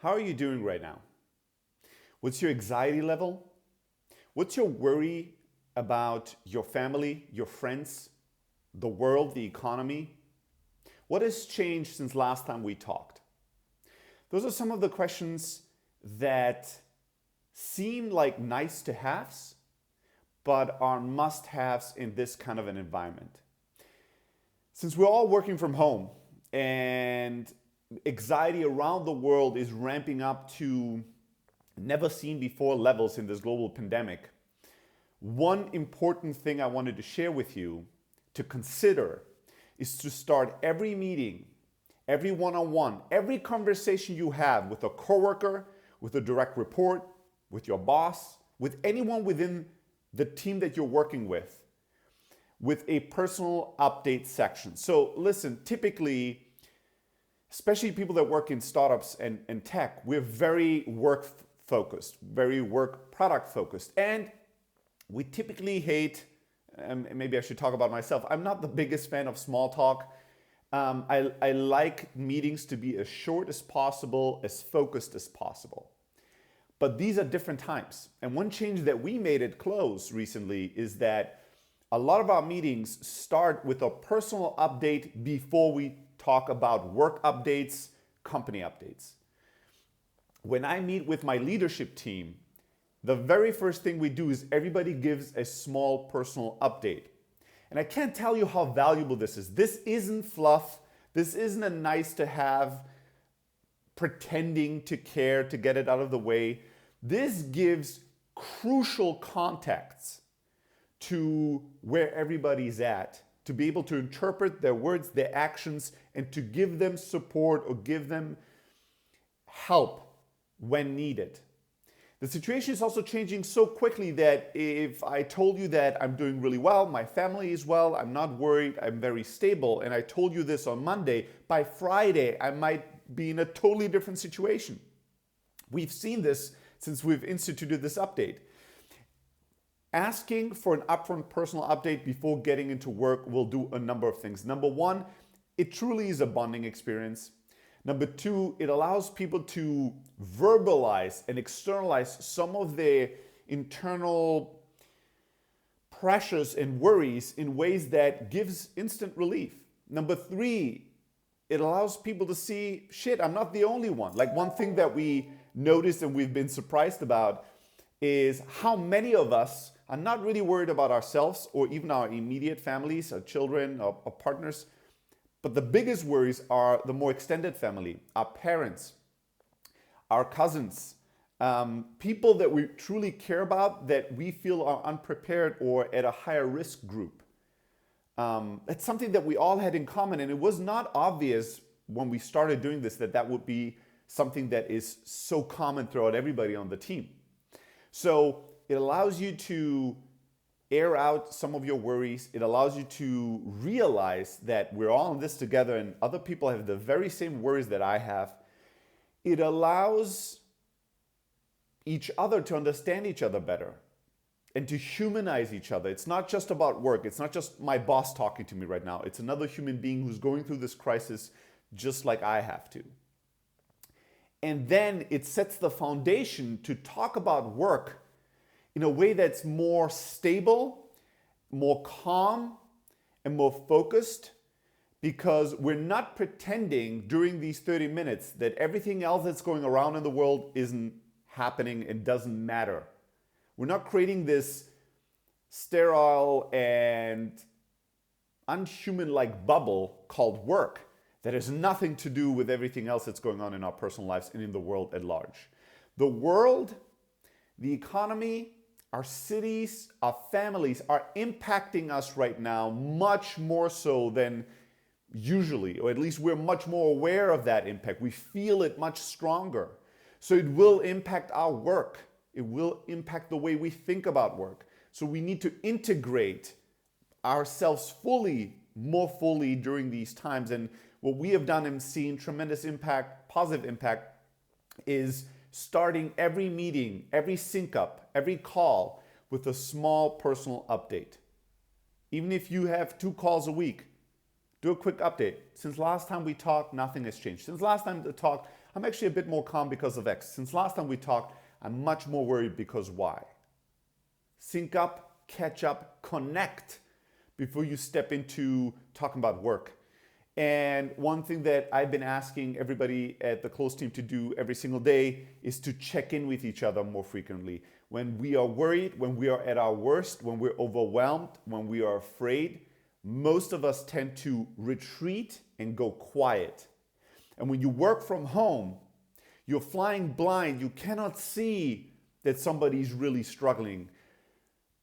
How are you doing right now? What's your anxiety level? What's your worry about your family, your friends, the world, the economy? What has changed since last time we talked? Those are some of the questions that seem like nice to haves, but are must haves in this kind of an environment. Since we're all working from home and anxiety around the world is ramping up to never seen before levels in this global pandemic, one important thing I wanted to share with you to consider is to start every meeting, every one-on-one, every conversation you have with a coworker, with a direct report, with your boss, with anyone within the team that you're working with a personal update section. So listen, typically, especially people that work in startups and tech, we're very work focused, very work product focused. And we typically hate, maybe I should talk about myself, I'm not the biggest fan of small talk. I like meetings to be as short as possible, as focused as possible. But these are different times. And one change that we made at Close recently is that a lot of our meetings start with a personal update before we talk about work updates, company updates. When I meet with my leadership team, the very first thing we do is everybody gives a small personal update. And I can't tell you how valuable this is. This isn't fluff. This isn't a nice to have, pretending to care to get it out of the way. This gives crucial context to where everybody's at, to be able to interpret their words, their actions, and to give them support or give them help when needed. The situation is also changing so quickly that if I told you that I'm doing really well, my family is well, I'm not worried, I'm very stable, and I told you this on Monday, by Friday I might be in a totally different situation. We've seen this since we've instituted this update. Asking for an upfront personal update before getting into work will do a number of things. Number one, it truly is a bonding experience. Number two, it allows people to verbalize and externalize some of their internal pressures and worries in ways that gives instant relief. Number three, it allows people to see, shit, I'm not the only one. Like one thing that we noticed and we've been surprised about is how many of us are not really worried about ourselves or even our immediate families, our children, our partners. But the biggest worries are the more extended family, our parents, our cousins, people that we truly care about that we feel are unprepared or at a higher risk group. It's something that we all had in common, and it was not obvious when we started doing this that would be something that is so common throughout everybody on the team. So it allows you to air out some of your worries. It allows you to realize that we're all in this together and other people have the very same worries that I have. It allows each other to understand each other better and to humanize each other. It's not just about work. It's not just my boss talking to me right now. It's another human being who's going through this crisis just like I have to. And then it sets the foundation to talk about work in a way that's more stable, more calm, and more focused, because we're not pretending during these 30 minutes that everything else that's going around in the world isn't happening and doesn't matter. We're not creating this sterile and unhuman-like bubble called work that has nothing to do with everything else that's going on in our personal lives and in the world at large. The world, the economy, our cities, our families are impacting us right now much more so than usually, or at least we're much more aware of that impact. We feel it much stronger. So it will impact our work. It will impact the way we think about work. So we need to integrate ourselves more fully during these times. And what we have done and seen tremendous impact, positive impact, is starting every meeting, every sync up, every call with a small personal update. Even if you have 2 calls a week, do a quick update. Since last time we talked, nothing has changed. Since last time we talked, I'm actually a bit more calm because of X. Since last time we talked, I'm much more worried because Y. Sync up, catch up, connect before you step into talking about work. And one thing that I've been asking everybody at the Close team to do every single day is to check in with each other more frequently. When we are worried, when we are at our worst, when we're overwhelmed, when we are afraid, most of us tend to retreat and go quiet. And when you work from home, you're flying blind. You cannot see that somebody's really struggling.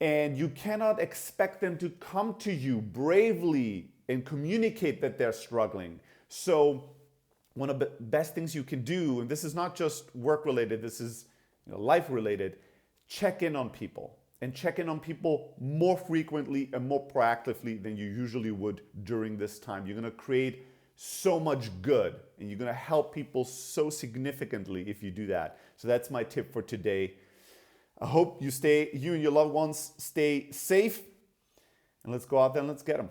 And you cannot expect them to come to you bravely and communicate that they're struggling. So one of the best things you can do, and this is not just work related, this is life related, check in on people. And check in on people more frequently and more proactively than you usually would during this time. You're gonna create so much good and you're gonna help people so significantly if you do that. So that's my tip for today. I hope you and your loved ones stay safe, and let's go out there and let's get them.